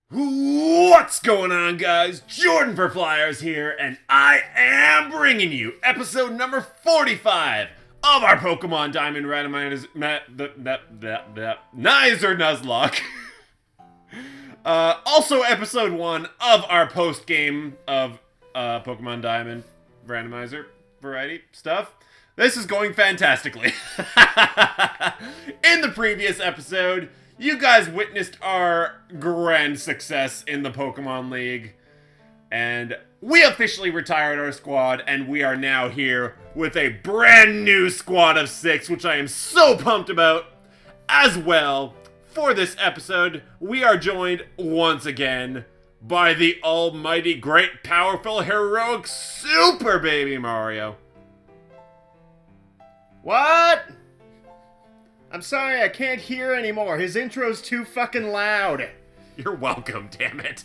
What's going on, guys? Jordan for Flyers here, and I am bringing you episode number 45 of our Pokemon Diamond Randomizer Nuzlocke. Also episode 1 of our post-game of Pokemon Diamond Randomizer variety stuff. This is going fantastically. In the previous episode, you guys witnessed our grand success in the Pokemon League, and we officially retired our squad, and we are now here with a brand new squad of 6, which I am so pumped about. As well, for this episode, we are joined once again by the almighty, great, powerful, heroic Super Baby Mario. What? I'm sorry, I can't hear anymore. His intro's too fucking loud. You're welcome, damn it.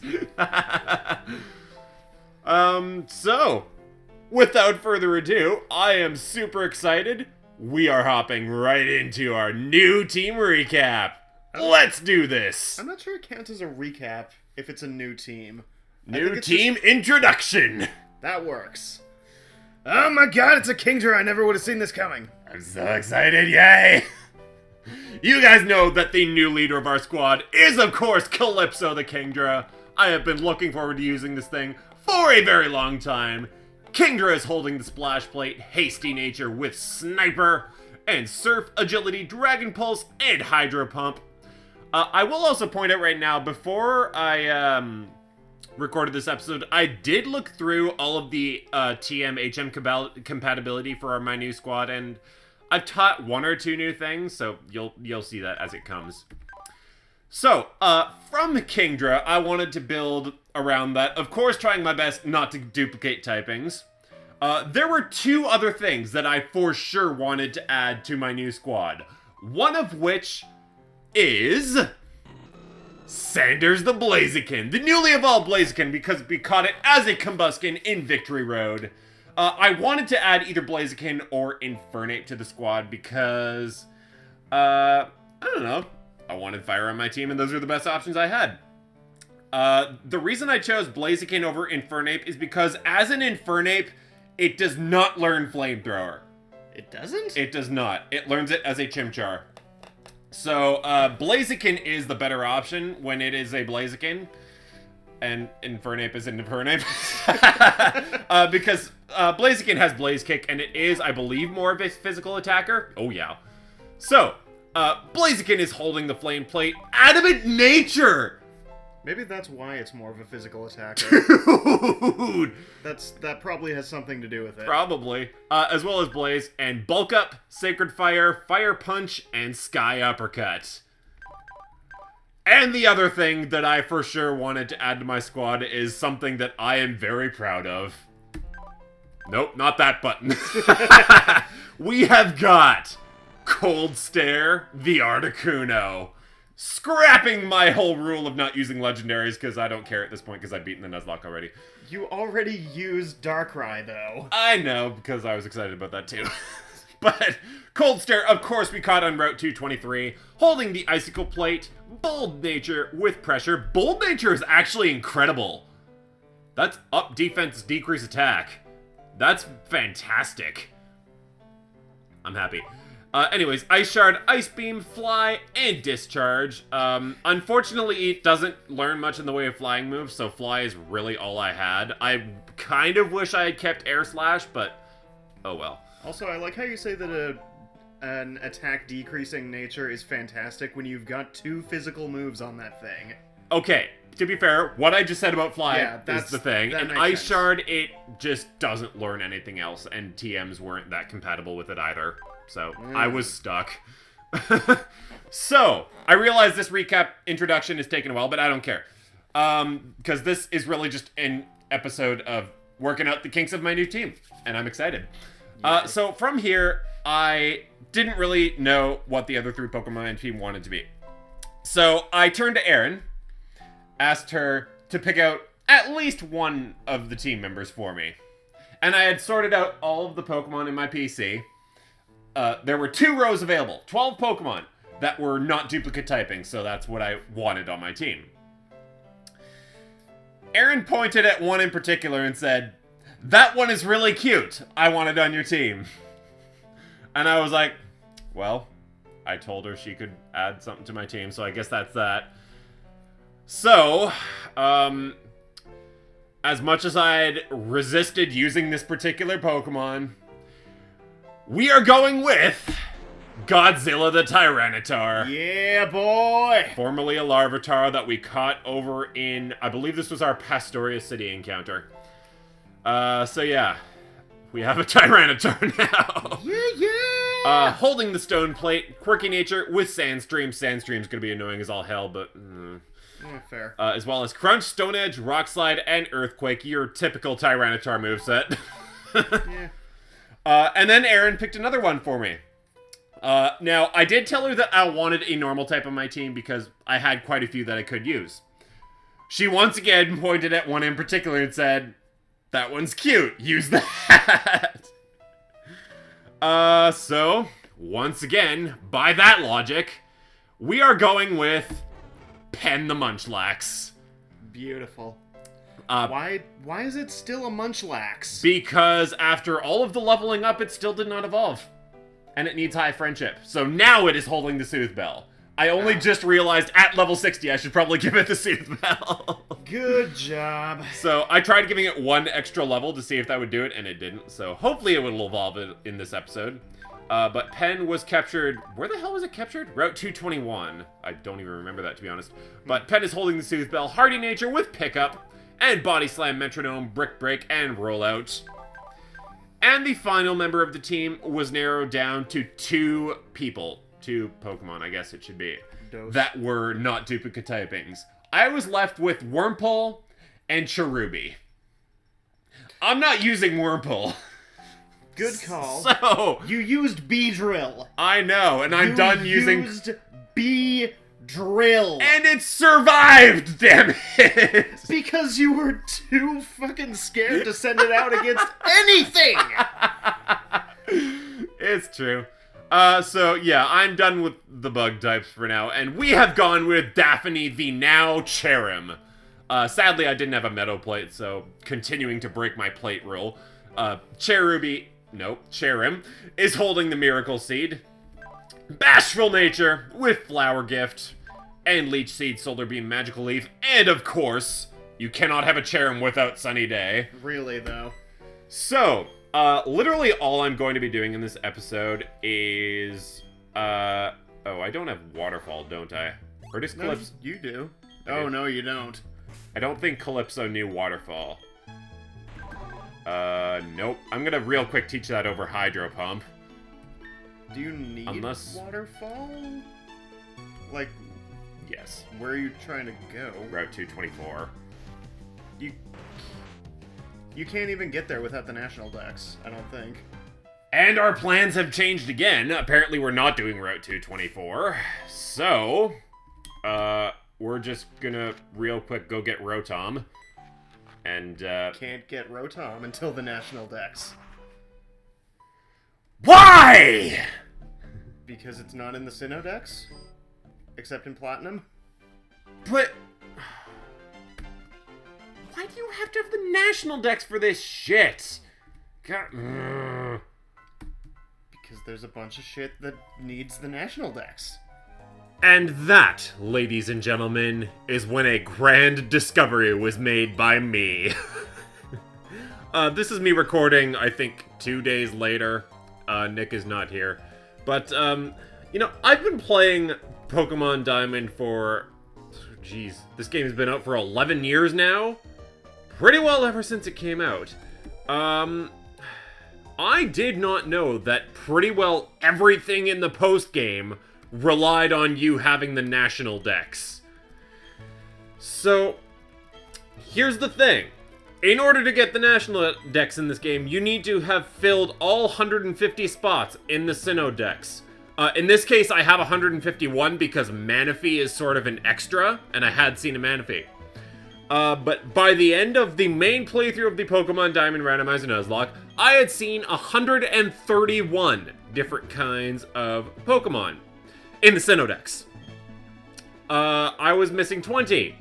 So, without further ado, I am super excited. We are hopping right into our new team recap. Let's do this. I'm not sure it counts as a recap if it's a new team. New team introduction. That works. Oh my god, it's a Kingdra. I never would have seen this coming. I'm so excited, yay! You guys know that the new leader of our squad is, of course, Calypso the Kingdra. I have been looking forward to using this thing for a very long time. Kingdra is holding the Splash Plate, Hasty Nature with Sniper, and Surf, Agility, Dragon Pulse, and Hydro Pump. I will also point out right now, before I recorded this episode, I did look through all of the TM-HM compatibility for my new squad, and I've taught 1 or 2 new things, so you'll see that as it comes. So, from Kingdra, I wanted to build around that, of course trying my best not to duplicate typings. There were 2 other things that I for sure wanted to add to my new squad. One of which is Sanders the Blaziken, the newly evolved Blaziken, because we caught it as a Combuskin in Victory Road. I wanted to add either Blaziken or Infernape to the squad because, I don't know, I wanted fire on my team and those were the best options I had. The reason I chose Blaziken over Infernape is because as an Infernape, it does not learn Flamethrower. It doesn't? It does not. It learns it as a Chimchar. So, Blaziken is the better option when it is a Blaziken. And Infernape is an Infernape. Because Blaziken has Blaze Kick, and it is, I believe, more of a physical attacker. Oh, yeah. So, Blaziken is holding the Flame Plate. Adamant Nature! Maybe that's why it's more of a physical attacker. Dude! That probably has something to do with it. Probably. As well as Blaze, and Bulk Up, Sacred Fire, Fire Punch, and Sky Uppercut. And the other thing that I for sure wanted to add to my squad is something that I am very proud of. Nope, not that button. We have got Cold Stare, the Articuno. Scrapping my whole rule of not using legendaries because I don't care at this point because I've beaten the Nuzlocke already. You already used Darkrai, though. I know, because I was excited about that too. But Cold Stare, of course, we caught on Route 223, holding the Icicle Plate, Bold Nature with Pressure. Bold Nature is actually incredible. That's up defense, decrease attack. That's fantastic. I'm happy. Anyways, Ice Shard, Ice Beam, Fly, and Discharge. Unfortunately, it doesn't learn much in the way of flying moves, so Fly is really all I had. I kind of wish I had kept Air Slash, but oh well. Also, I like how you say that an attack decreasing nature is fantastic when you've got 2 physical moves on that thing. Okay, to be fair, what I just said about Fly is the thing. And Ice sense. Shard, it just doesn't learn anything else, and TMs weren't that compatible with it either. So, I was stuck. So, I realize this recap introduction is taking a while, but I don't care. Because this is really just an episode of working out the kinks of my new team, and I'm excited. So, from here, I didn't really know what the other 3 Pokemon team wanted to be. So, I turned to Erin, asked her to pick out at least one of the team members for me. And I had sorted out all of the Pokemon in my PC. There were 2 rows available, 12 Pokemon that were not duplicate typing, so that's what I wanted on my team. Aaron pointed at one in particular and said, "That one is really cute. I want it on your team." And I was like, well, I told her she could add something to my team, so I guess that's that. So, as much as I had resisted using this particular Pokemon, we are going with Godzilla the Tyranitar. Yeah, boy! Formerly a Larvitar that we caught over in, I believe this was our Pastoria City encounter. So yeah, we have a Tyranitar now. Yeah! Holding the Stone Plate, quirky nature with Sandstream. Sandstream's gonna be annoying as all hell, but... fair. As well as Crunch, Stone Edge, Rock Slide, and Earthquake, your typical Tyranitar moveset. Yeah. And then Aaron picked another one for me. Now, I did tell her that I wanted a normal type on my team because I had quite a few that I could use. She once again pointed at one in particular and said, "That one's cute. Use that." So, once again, by that logic, we are going with Pen the Munchlax. Beautiful. Why is it still a Munchlax? Because after all of the leveling up, it still did not evolve. And it needs high friendship. So now it is holding the Soothe Bell. I only just realized at level 60 I should probably give it the Soothe Bell. Good job. So I tried giving it one extra level to see if that would do it, and it didn't. So hopefully it will evolve in this episode. But Pen was captured... Where the hell was it captured? Route 221. I don't even remember that, to be honest. But Pen is holding the Soothe Bell, Hardy Nature with Pickup, and Body Slam, Metronome, Brick Break, and Rollout. And the final member of the team was narrowed down to two people. Two Pokemon, I guess it should be. That were not duplicate typings. I was left with Wurmple and Cherubi. I'm not using Wurmple. Good call. So... You used Beedrill. I know, and I'm done using... You used Beedrill. And it survived, damn it! Because you were too fucking scared to send it out against anything! It's true. So yeah, I'm done with the bug types for now, and we have gone with Daphne the now Cherim. Sadly, I didn't have a Meadow Plate, so continuing to break my plate rule. Cherim is holding the Miracle Seed. Bashful Nature with Flower Gift, and Leech Seed, Solar Beam, Magical Leaf, and of course, you cannot have a Cherim without Sunny Day. Really, though. So, literally all I'm going to be doing in this episode is, oh, I don't have Waterfall, don't I? Or does Calypso... No, you do. Okay. Oh, no, you don't. I don't think Calypso knew Waterfall. Nope. I'm gonna real quick teach that over Hydro Pump. Do you need Waterfall? Like, yes. Where are you trying to go? Route 224. You can't even get there without the National Dex, I don't think. And our plans have changed again. Apparently we're not doing Route 224. So, we're just gonna real quick go get Rotom. And, Can't get Rotom until the National Dex. Why? Because it's not in the Sinnoh Dex? Except in Platinum? But... why do you have to have the National Dex for this shit? God... Because there's a bunch of shit that needs the National Dex. And that, ladies and gentlemen, is when a grand discovery was made by me. This is me recording, I think, 2 days later. Nick is not here. But, you know, I've been playing Pokemon Diamond for... Jeez, this game has been out for 11 years now? Pretty well ever since it came out. I did not know that pretty well everything in the post-game relied on you having the National Dex. So, here's the thing. In order to get the National Dex in this game, you need to have filled all 150 spots in the Sinnoh Dex. In this case, I have 151 because Manaphy is sort of an extra, and I had seen a Manaphy. But by the end of the main playthrough of the Pokemon Diamond Randomizer Nuzlocke, I had seen 131 different kinds of Pokemon in the Sinnoh Dex. I was missing 20.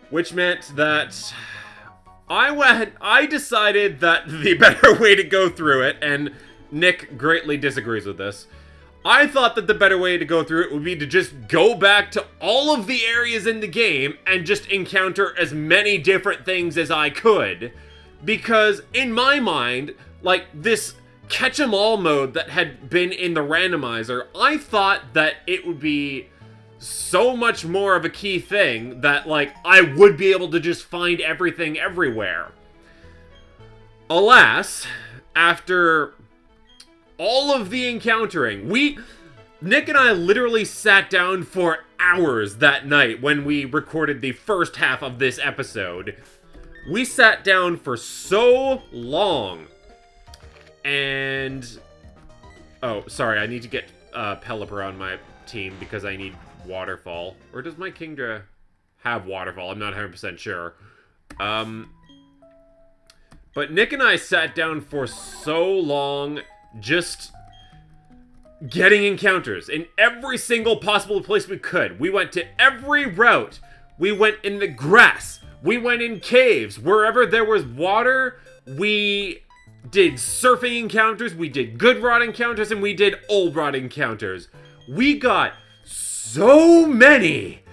which meant that I decided that the better way to go through it, and Nick greatly disagrees with this, I thought that the better way to go through it would be to just go back to all of the areas in the game and just encounter as many different things as I could. Because in my mind, like, this catch-em-all mode that had been in the randomizer, I thought that it would be so much more of a key thing that, like, I would be able to just find everything everywhere. Alas, after all of the encountering, Nick and I literally sat down for hours that night when we recorded the first half of this episode. We sat down for so long, and... Oh, sorry, I need to get Pelipper on my team because I need Waterfall. Or does my Kingdra have Waterfall? I'm not 100% sure. But Nick and I sat down for so long just getting encounters in every single possible place we could. We went to every route. We went in the grass. We went in caves. Wherever there was water, we did surfing encounters, we did good rod encounters, and we did old rod encounters. We got so many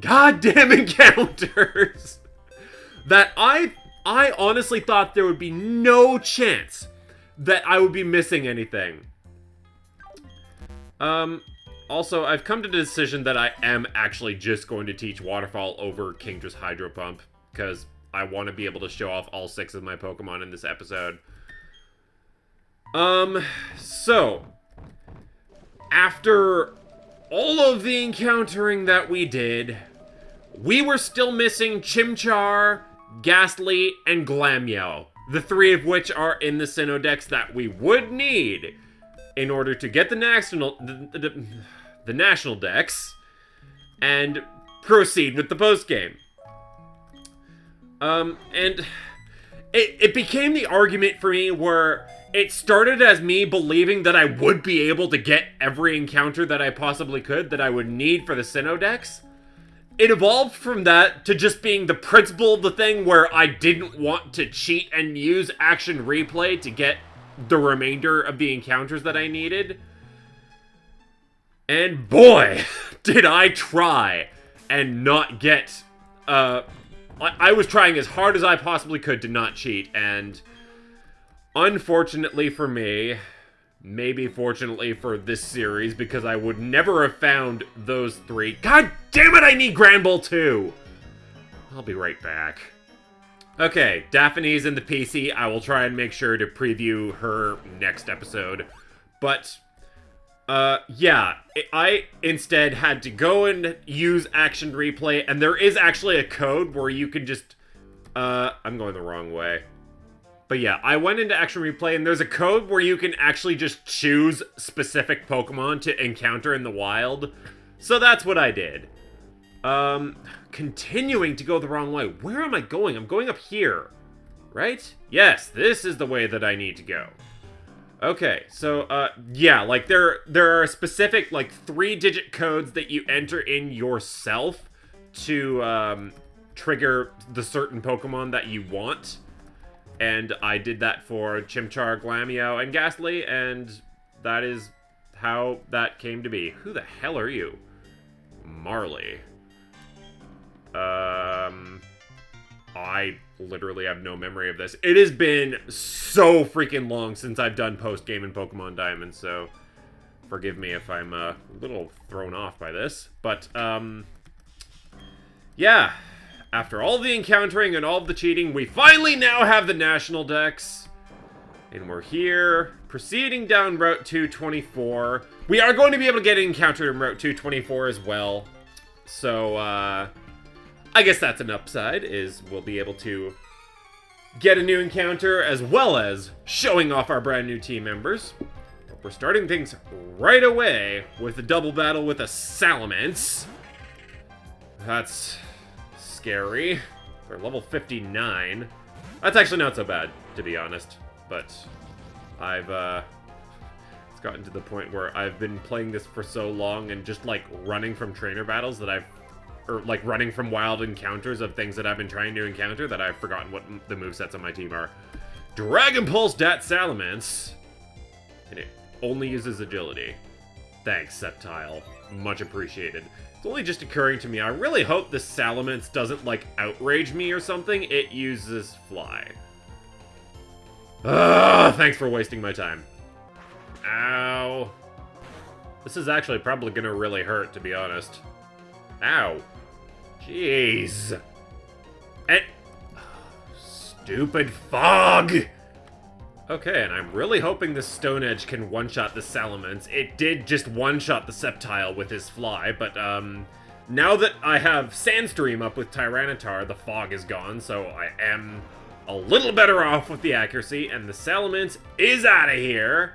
goddamn encounters that I honestly thought there would be no chance that I would be missing anything. Also, I've come to the decision that I am actually just going to teach Waterfall over Kingdra's Hydro Pump, because I want to be able to show off all 6 of my Pokemon in this episode. So, after all of the encountering that we did, we were still missing Chimchar, Ghastly, and Glameow, the 3 of which are in the Sinnoh Dex that we would need in order to get the national Dex and proceed with the postgame. And it became the argument for me where it started as me believing that I would be able to get every encounter that I possibly could that I would need for the Sinnoh Dex. It evolved from that to just being the principle of the thing where I didn't want to cheat and use action replay to get the remainder of the encounters that I needed. And boy, did I try and not get, I was trying as hard as I possibly could to not cheat, and unfortunately for me, maybe fortunately for this series, because I would never have found those 3. God damn it, I need Granbull too! I'll be right back. Okay, Daphne's in the PC. I will try and make sure to preview her next episode. But, yeah, I instead had to go and use action replay, and there is actually a code where you can just, I'm going the wrong way. But yeah, I went into action replay, and there's a code where you can actually just choose specific Pokemon to encounter in the wild. So that's what I did. Continuing to go the wrong way. Where am I going? I'm going up here, right? Yes, this is the way that I need to go. Okay, so, yeah, like, there are specific, like, 3-digit codes that you enter in yourself to, trigger the certain Pokemon that you want. And I did that for Chimchar, Glameow, and Ghastly, and that is how that came to be. Who the hell are you? Marley. I literally have no memory of this. It has been so freaking long since I've done post-game in Pokemon Diamond, so forgive me if I'm a little thrown off by this. But, yeah. After all the encountering and all the cheating, we finally now have the National Dex. And we're here, proceeding down Route 224. We are going to be able to get an encounter in Route 224 as well. So, I guess that's an upside, is we'll be able to get a new encounter as well as showing off our brand new team members. But we're starting things right away with a double battle with a Salamence. That's scary. We're level 59. That's actually not so bad, to be honest. But I've, it's gotten to the point where I've been playing this for so long and just, like, running from trainer battles that I've or like running from wild encounters of things that I've been trying to encounter that I've forgotten what the movesets on my team are. Dragon Pulse Dat Salamence. And it only uses agility. Thanks, Sceptile. Much appreciated. It's only just occurring to me, I really hope this Salamence doesn't, like, outrage me or something. It uses Fly. Ugh, thanks for wasting my time. Ow. This is actually probably gonna really hurt, to be honest. Ow. Jeez. And... stupid fog! Okay, and I'm really hoping this Stone Edge can one-shot the Salamence. It did just one-shot the Sceptile with his Fly, but, now that I have Sandstream up with Tyranitar, the fog is gone, so I am a little better off with the accuracy, and the Salamence is out of here.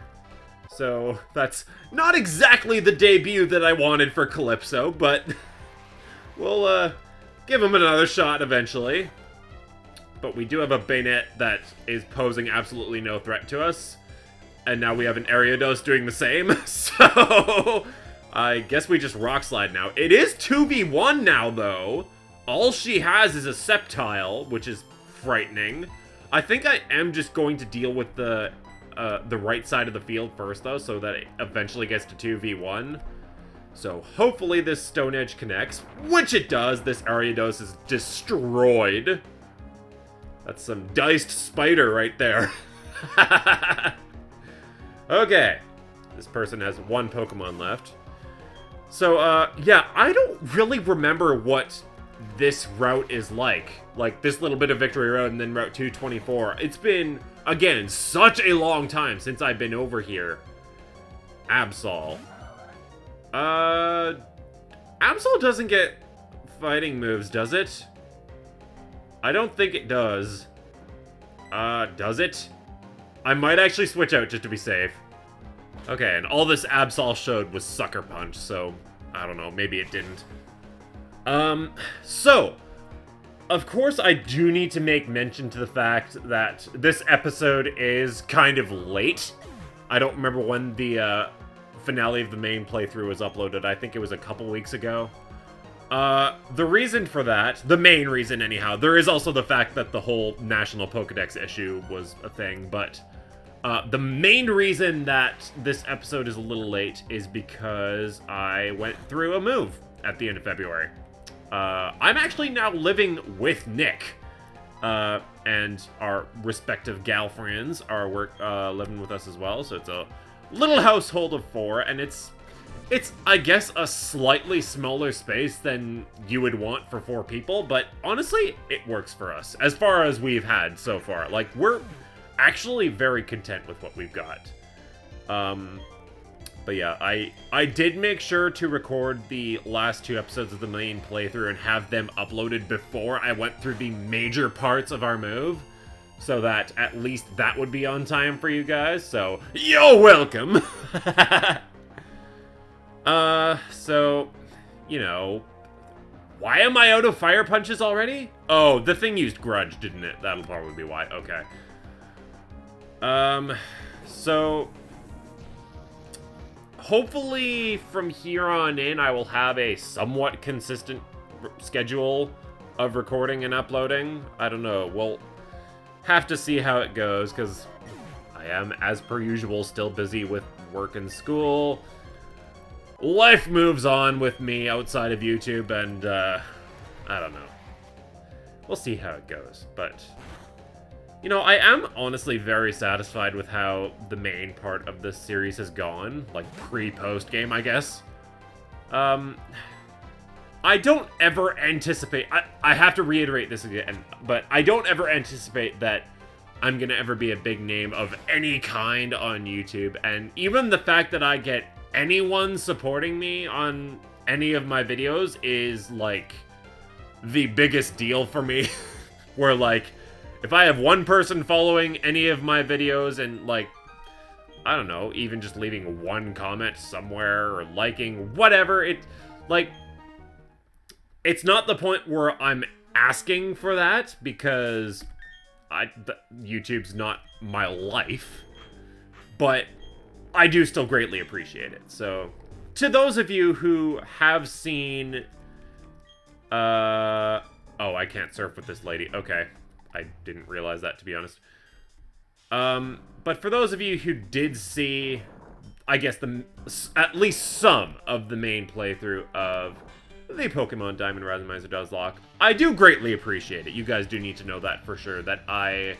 So, that's not exactly the debut that I wanted for Calypso, but we'll, give him another shot eventually. But we do have a Bayonet that is posing absolutely no threat to us. And now we have an Ariados doing the same. So, I guess we just Rock Slide now. It is 2v1 now, though. All she has is a Sceptile, which is frightening. I think I am just going to deal with the right side of the field first, though, so that it eventually gets to 2v1. So, hopefully this Stone Edge connects, which it does. This Ariados is destroyed. That's some diced spider right there. Okay. This person has one Pokemon left. So, yeah, I don't really remember what this route is like. Like, this little bit of Victory Road and then Route 224. It's been, again, such a long time since I've been over here. Absol. Absol doesn't get fighting moves, does it? I don't think it does. Does it? I might actually switch out just to be safe. Okay, and all this Absol showed was Sucker Punch, so I don't know, maybe it didn't. So, of course I do need to make mention to the fact that this episode is kind of late. I don't remember when the, finale of the main playthrough was uploaded. I think it was a couple weeks ago. The reason for that, the main reason anyhow, there is also the fact that the whole National Pokedex issue was a thing, but the main reason that this episode is a little late is because I went through a move at the end of February. I'm actually now living with Nick, and our respective gal friends are living with us as well, so it's a little household of 4, and it's, I guess, a slightly smaller space than you would want for 4 people, but honestly, it works for us, as far as we've had so far. Like, we're actually very content with what we've got. But yeah, I did make sure to record the last 2 episodes of the main playthrough and have them uploaded before I went through the major parts of our move, so that at least that would be on time for you guys, so you're welcome! So, you know, why am I out of Fire Punches already? Oh, the thing used Grudge, didn't it? That'll probably be why. Okay. So, hopefully from here on in, I will have a somewhat consistent schedule of recording and uploading. I don't know. We'll have to see how it goes, because I am, as per usual, still busy with work and school. Life moves on with me outside of YouTube, and, I don't know. We'll see how it goes, but... You know, I am honestly very satisfied with how the main part of this series has gone. Like, pre-post game, I guess. I don't ever anticipate... I have to reiterate this again, but I don't ever anticipate that I'm gonna ever be a big name of any kind on YouTube, and even the fact that I get anyone supporting me on any of my videos is, like, the biggest deal for me. Where, like, if I have one person following any of my videos and, like, I don't know, even just leaving one comment somewhere or liking, whatever, it's not the point where I'm asking for that, because YouTube's not my life, but I do still greatly appreciate it. So, to those of you who have seen Oh, I can't surf with this lady. Okay. I didn't realize that, to be honest. But for those of you who did see, I guess, at least some of the main playthrough of the Pokemon Diamond Randomizer Nuzlocke, I do greatly appreciate it. You guys do need to know that for sure, that I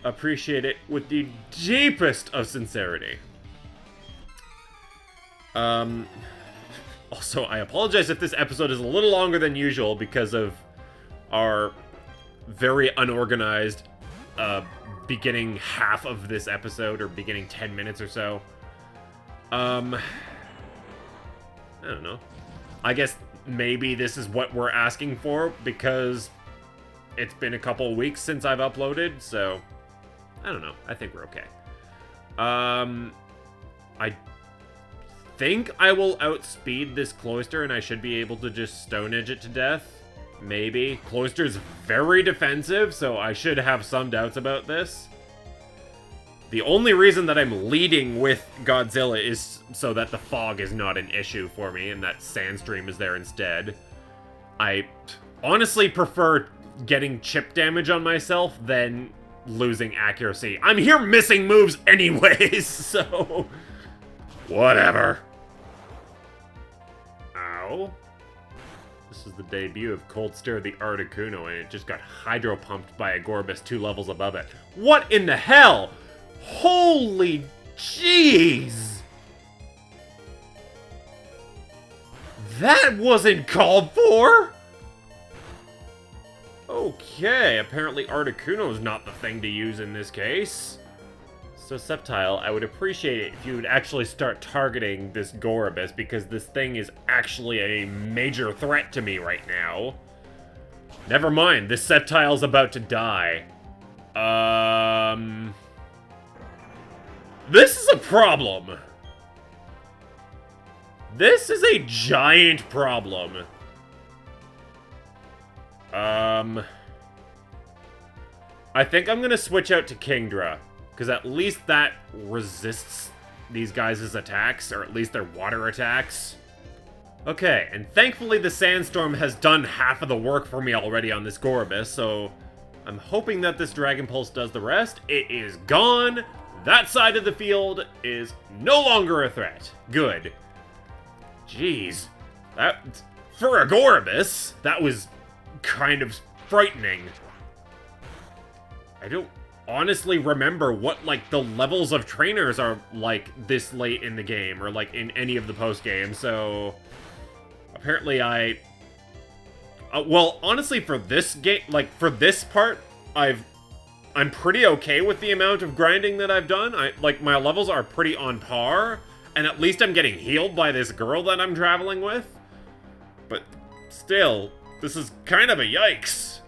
appreciate it with the deepest of sincerity. Also, I apologize if this episode is a little longer than usual because of our very unorganized beginning half of this episode, or beginning 10 minutes or so. I don't know. I guess maybe this is what we're asking for because it's been a couple of weeks since I've uploaded, so I don't know. I think we're okay. I think I will outspeed this Cloyster, and I should be able to just Stone Edge it to death. Maybe. Cloyster's very defensive, so I should have some doubts about this. The only reason that I'm leading with Godzilla is so that the fog is not an issue for me, and that Sandstream is there instead. I honestly prefer getting chip damage on myself than losing accuracy. I'm here missing moves anyways, so whatever. Ow. This is the debut of Coldstare the Articuno, and it just got hydro pumped by a Gorbis 2 levels above it. What in the hell? Holy jeez! That wasn't called for! Okay, apparently Articuno's not the thing to use in this case. So, Sceptile, I would appreciate it if you would actually start targeting this Gorbis, because this thing is actually a major threat to me right now. Never mind, this Sceptile's about to die. This is a problem. This is a giant problem. I think I'm gonna switch out to Kingdra, because at least that resists these guys' attacks, or at least their water attacks. Okay, and thankfully the Sandstorm has done half of the work for me already on this Gorbis, so I'm hoping that this Dragon Pulse does the rest. It is gone! That side of the field is no longer a threat. Good. Jeez. That, for a Gorbis, that was kind of frightening. I don't honestly remember what, like, the levels of trainers are like this late in the game, or like in any of the post-game, so apparently well, honestly, for this game, like, for this part, I'm pretty okay with the amount of grinding that I've done. Like, my levels are pretty on par, and at least I'm getting healed by this girl that I'm traveling with. But still, this is kind of a yikes.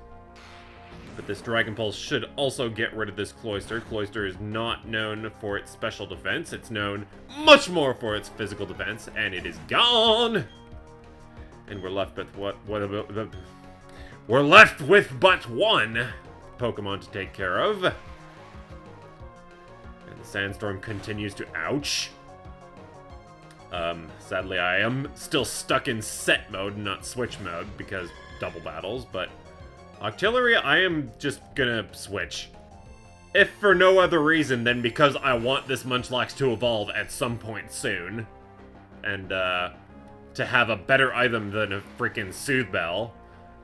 But this Dragon Pulse should also get rid of this Cloyster. Cloyster is not known for its special defense. It's known much more for its physical defense, and it is gone. And we're left with we're left with but one Pokemon to take care of. And the Sandstorm continues to ouch. Sadly, I am still stuck in set mode, not switch mode, because double battles, but Octillery, I am just gonna switch. If for no other reason than because I want this Munchlax to evolve at some point soon. And, to have a better item than a freaking Soothe Bell.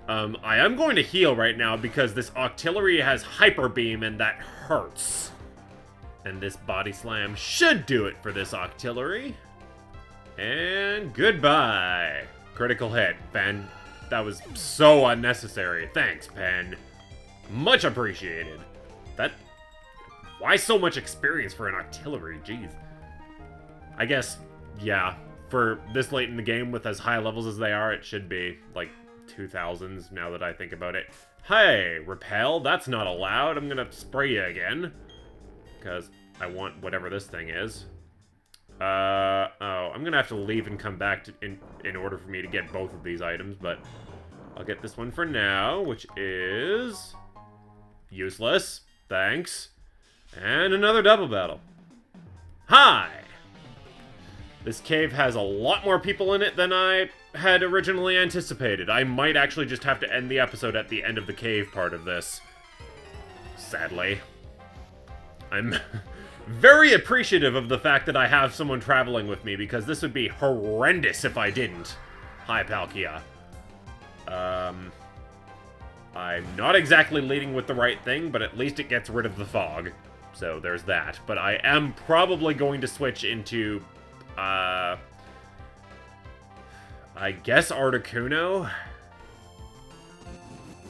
I am going to heal right now because this Octillery has Hyper Beam and that hurts. And this Body Slam should do it for this Octillery. And goodbye. Critical hit, Pen. That was so unnecessary. Thanks, Pen. Much appreciated. Why so much experience for an Octillery? Jeez. I guess, yeah, for this late in the game with as high levels as they are, it should be, like, 2000s now that I think about it. Hey, Repel, that's not allowed. I'm gonna spray you again. Because I want whatever this thing is. Oh, I'm gonna have to leave and come back in order for me to get both of these items, but I'll get this one for now, which is useless. Thanks. And another double battle. Hi! This cave has a lot more people in it than I had originally anticipated. I might actually just have to end the episode at the end of the cave part of this. Sadly. I'm very appreciative of the fact that I have someone traveling with me, because this would be horrendous if I didn't. Hi, Palkia. I'm not exactly leading with the right thing, but at least it gets rid of the fog. So there's that. But I am probably going to switch into, I guess Articuno?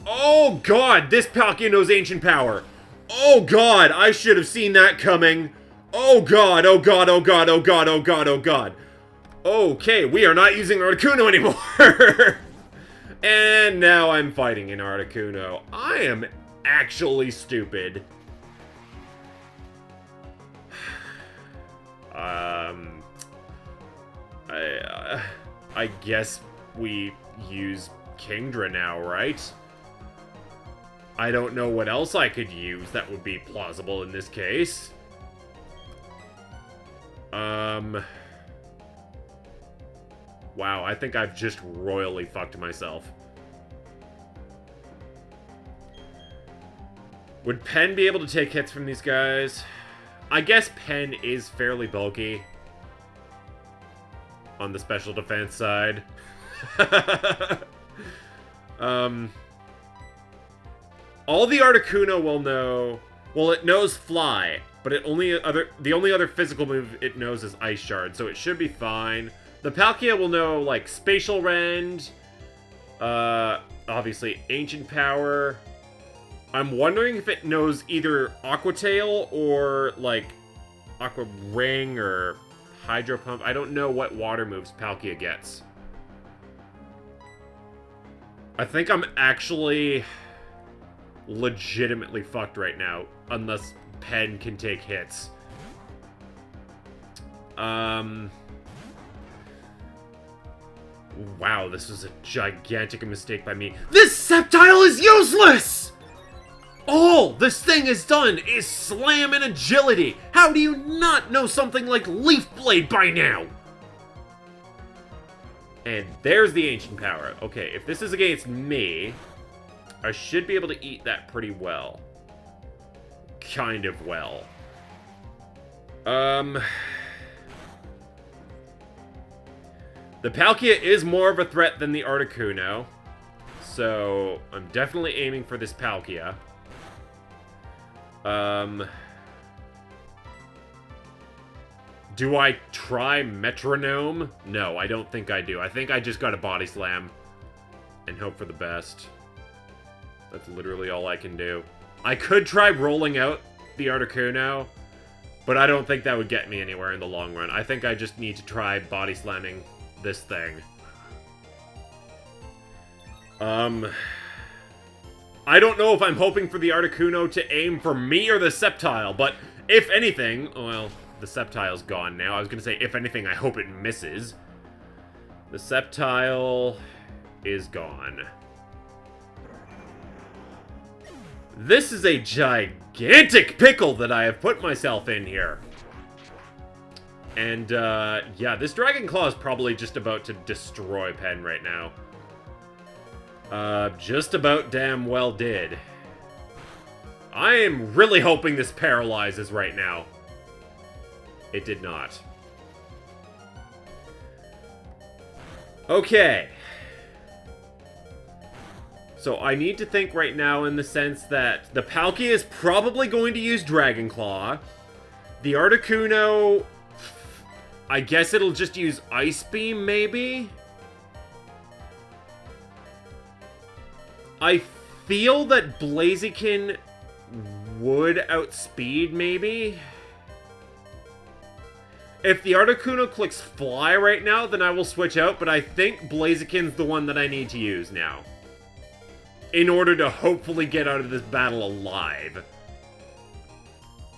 Oh god, this Palkia knows Ancient Power! Oh god, I should have seen that coming! Oh god, oh god, oh god, oh god, oh god, oh god. Okay, we are not using Articuno anymore! And now I'm fighting in Articuno. I am actually stupid. I guess we use Kingdra now, right? I don't know what else I could use that would be plausible in this case. Wow, I think I've just royally fucked myself. Would Pen be able to take hits from these guys? I guess Pen is fairly bulky on the special defense side. All the Articuno will know... Well, it knows Fly, but the only other physical move it knows is Ice Shard, so it should be fine. The Palkia will know, like, Spatial Rend, obviously Ancient Power. I'm wondering if it knows either Aqua Tail or, like, Aqua Ring or Hydro Pump. I don't know what water moves Palkia gets. I think I'm actually legitimately fucked right now, unless Pen can take hits. Wow, this was a gigantic mistake by me. This Sceptile is useless! All this thing has done is slam and agility. How do you not know something like Leaf Blade by now? And there's the Ancient Power. Okay, if this is against me, I should be able to eat that pretty well. Kind of well. The Palkia is more of a threat than the Articuno, so I'm definitely aiming for this Palkia. Do I try Metronome? No, I don't think I do. I think I just gotta Body Slam and hope for the best. That's literally all I can do. I could try rolling out the Articuno, but I don't think that would get me anywhere in the long run. I think I just need to try Body Slamming this thing. I don't know if I'm hoping for the Articuno to aim for me or the Sceptile, but if anything... Well, the Sceptile's gone now. I was gonna say, if anything, I hope it misses. The Sceptile is gone. This is a gigantic pickle that I have put myself in here. And, yeah, this Dragon Claw is probably just about to destroy Pen right now. Just about damn well did. I am really hoping this paralyzes right now. It did not. Okay. So I need to think right now in the sense that the Palkia is probably going to use Dragon Claw. The Articuno... I guess it'll just use Ice Beam, maybe? I feel that Blaziken would outspeed, maybe? If the Articuno clicks Fly right now, then I will switch out, but I think Blaziken's the one that I need to use now. In order to hopefully get out of this battle alive.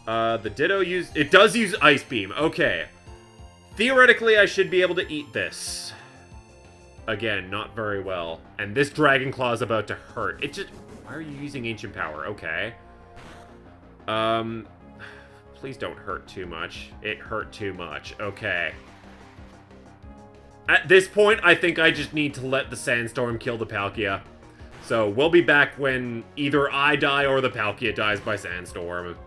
The Ditto it does use Ice Beam, okay. Theoretically, I should be able to eat this. Again, not very well. And this Dragon Claw is about to hurt. It just... Why are you using Ancient Power? Okay. Please don't hurt too much. It hurt too much. Okay. At this point, I think I just need to let the Sandstorm kill the Palkia. So we'll be back when either I die or the Palkia dies by Sandstorm.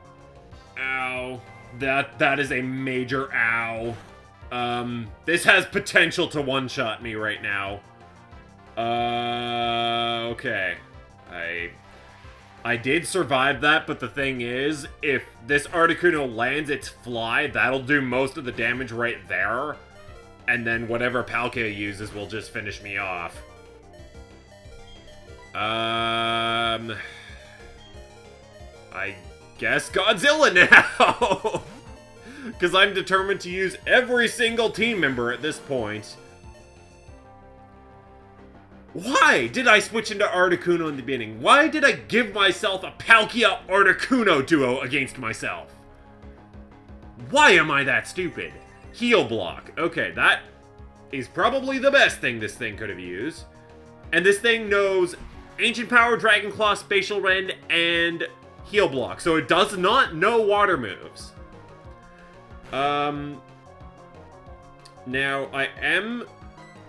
Ow. That is a major ow. This has potential to one-shot me right now. Okay. I did survive that, but the thing is, if this Articuno lands its fly, that'll do most of the damage right there. And then whatever Palkia uses will just finish me off. I guess Godzilla now! Because I'm determined to use every single team member at this point. Why did I switch into Articuno in the beginning? Why did I give myself a Palkia Articuno duo against myself? Why am I that stupid? Heal block. Okay, that is probably the best thing this thing could have used. And this thing knows Ancient Power, Dragon Claw, Spatial Rend, and Heal block. So it does not know water moves. Now, I am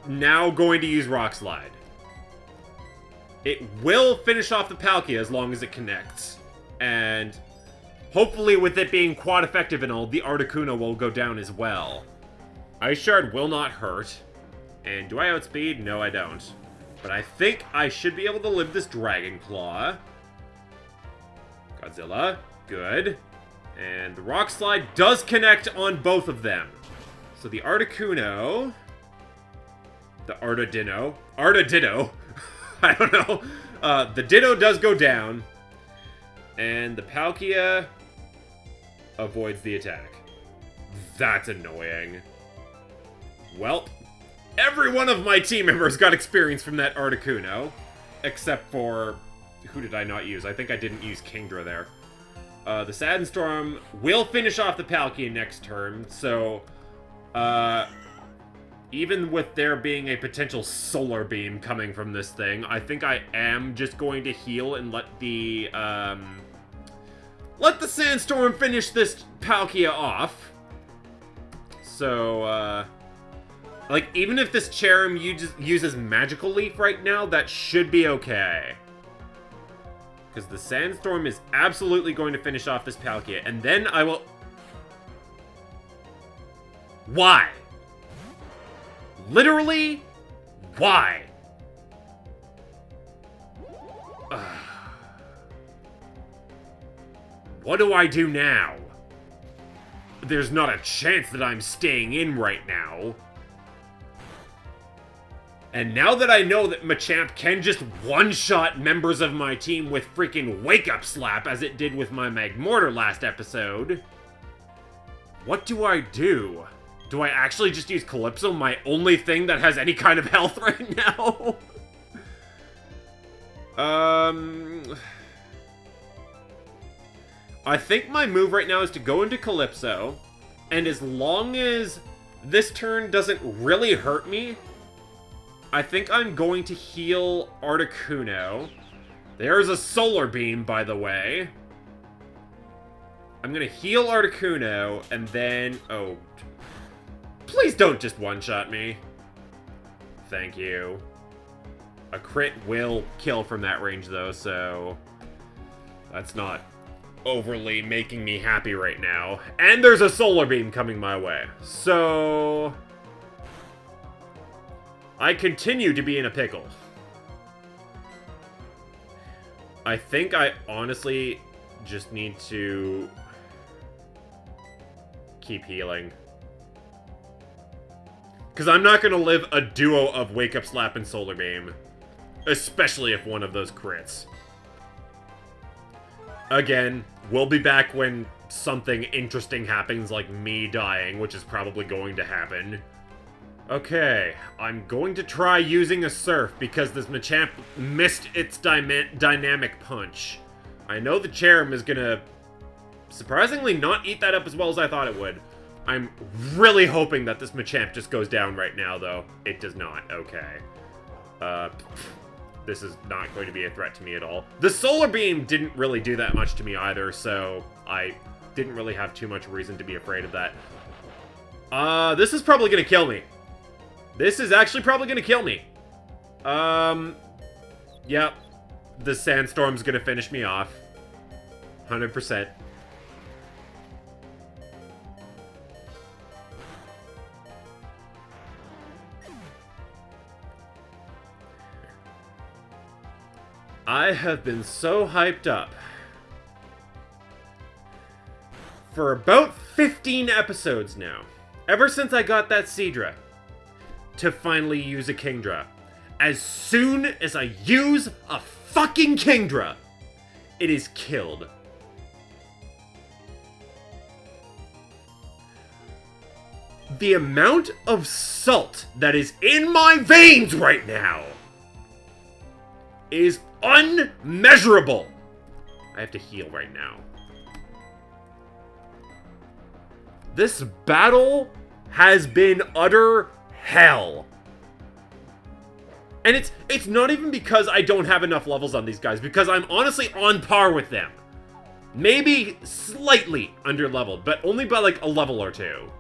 now going to use Rock Slide. It will finish off the Palkia as long as it connects. And hopefully with it being quad effective and all, the Articuno will go down as well. Ice Shard will not hurt. And do I outspeed? No, I don't. But I think I should be able to live this Dragon Claw. Godzilla. Good. And the Rock Slide does connect on both of them. So the Articuno... The Artidino... I don't know. The Ditto does go down. And the Palkia avoids the attack. That's annoying. Well, every one of my team members got experience from that Articuno. Except for... Who did I not use? I think I didn't use Kingdra there. The Sandstorm will finish off the Palkia next turn, so... even with there being a potential Solar Beam coming from this thing, I think I am just going to heal and let the Sandstorm finish this Palkia off. So, like, even if this Cherrim uses Magical Leaf right now, that should be okay. Because the Sandstorm is absolutely going to finish off this Palkia, and then I will... Why? Literally, why? What do I do now? There's not a chance that I'm staying in right now. And now that I know that Machamp can just one-shot members of my team with freaking Wake Up Slap, as it did with my Magmortar last episode, what do I do? Do I actually just use Calypso, my only thing that has any kind of health right now? I think my move right now is to go into Calypso, and as long as this turn doesn't really hurt me, I think I'm going to heal Articuno. There's a Solar Beam, by the way. I'm gonna heal Articuno, and then... Oh. Please don't just one-shot me. Thank you. A crit will kill from that range, though, so... That's not overly making me happy right now. And there's a Solar Beam coming my way. So... I continue to be in a pickle. I think I honestly just need to keep healing. Because I'm not going to live a duo of Wake Up Slap and Solar Beam. Especially if one of those crits. Again, we'll be back when something interesting happens, like me dying, which is probably going to happen. Okay, I'm going to try using a Surf because this Machamp missed its dynamic punch. I know the Cherrim is gonna surprisingly not eat that up as well as I thought it would. I'm really hoping that this Machamp just goes down right now, though. It does not. Okay. This is not going to be a threat to me at all. The Solar Beam didn't really do that much to me either, so I didn't really have too much reason to be afraid of that. This is probably gonna kill me. This is actually probably gonna kill me. Yep. The sandstorm's gonna finish me off. 100%. I have been so hyped up for about 15 episodes now. Ever since I got that Seadra. To finally use a Kingdra. As soon as I use a fucking Kingdra, it is killed. The amount of salt that is in my veins right now is unmeasurable. I have to heal right now. This battle has been utter hell. And it's not even because I don't have enough levels on these guys, because I'm honestly on par with them. Maybe slightly under-leveled, but only by like a level or two.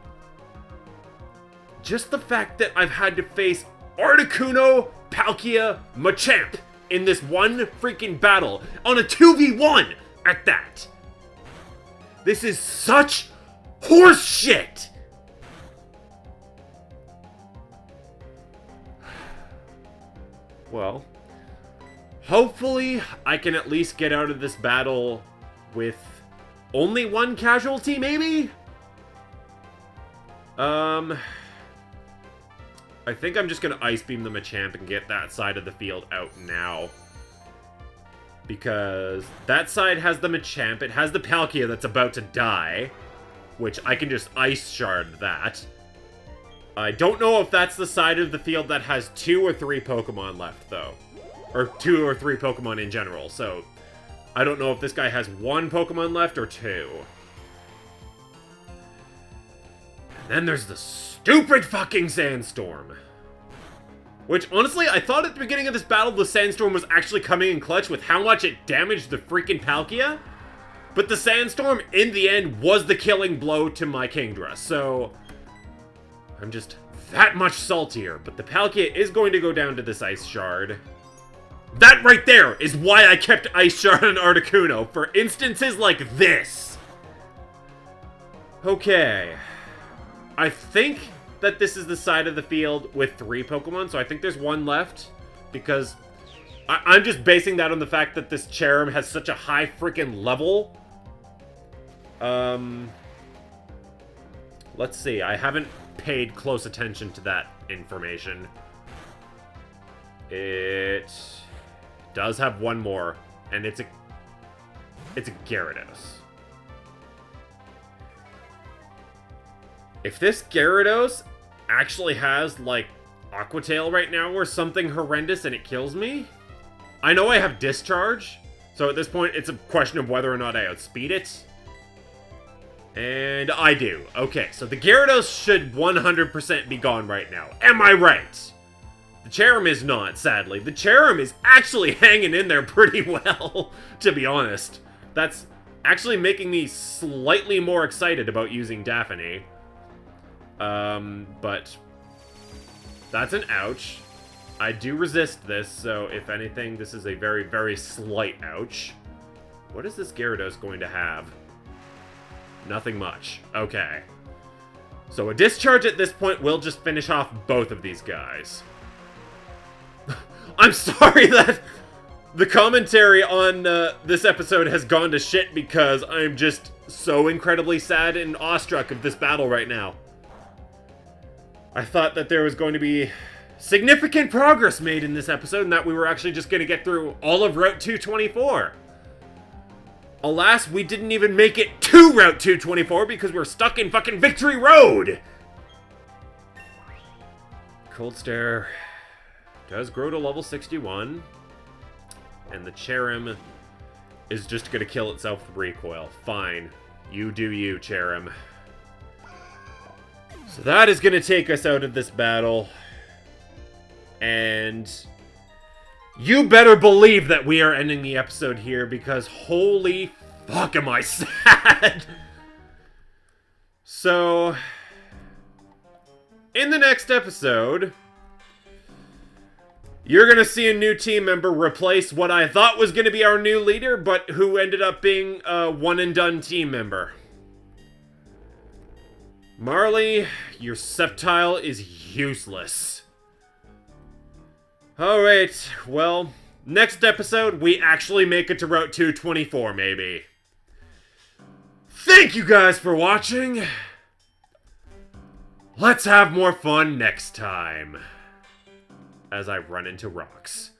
Just the fact that I've had to face Articuno, Palkia, Machamp in this one freaking battle on a 2v1 at that. This is such horse shit. Well, hopefully I can at least get out of this battle with only one casualty, maybe? I think I'm just gonna Ice Beam the Machamp and get that side of the field out now. Because that side has the Machamp, it has the Palkia that's about to die, which I can just Ice Shard that. I don't know if that's the side of the field that has 2 or 3 Pokemon left, though. Or 2 or 3 Pokemon in general, so I don't know if this guy has 1 Pokemon left or 2. And then there's the stupid fucking Sandstorm. Which, honestly, I thought at the beginning of this battle the Sandstorm was actually coming in clutch with how much it damaged the freaking Palkia. But the Sandstorm, in the end, was the killing blow to my Kingdra, so I'm just that much saltier. But the Palkia is going to go down to this Ice Shard. That right there is why I kept Ice Shard on Articuno, for instances like this. Okay. I think that this is the side of the field with 3 Pokemon, so I think there's 1 left, because I'm just basing that on the fact that this Cherrim has such a high freaking level. Let's see, I haven't paid close attention to that information. It does have 1 more, and it's a Gyarados. If this Gyarados actually has, like, Aqua Tail right now or something horrendous and it kills me, I know I have Discharge, so at this point it's a question of whether or not I outspeed it. And I do. Okay, so the Gyarados should 100% be gone right now. Am I right? The Cherrim is not, sadly. The Cherrim is actually hanging in there pretty well, to be honest. That's actually making me slightly more excited about using Daphne. But that's an ouch. I do resist this, so if anything, this is a very, very slight ouch. What is this Gyarados going to have? Nothing much. Okay. So a Discharge at this point will just finish off both of these guys. I'm sorry that the commentary on this episode has gone to shit because I'm just so incredibly sad and awestruck of this battle right now. I thought that there was going to be significant progress made in this episode and that we were actually just going to get through all of Route 224. Alas, we didn't even make it to Route 224 because we're stuck in fucking Victory Road! Cold Stare does grow to level 61. And the Cherrim is just going to kill itself with Recoil. Fine. You do you, Cherrim. So that is going to take us out of this battle. And you better believe that we are ending the episode here because holy fuck am I sad. So, in the next episode, You're gonna see a new team member replace what I thought was gonna be our new leader, but who ended up being a one-and-done team member. Marley, your Sceptile is useless. Alright, well, next episode, we actually make it to Route 224, maybe. Thank you guys for watching! Let's have more fun next time. As I run into rocks.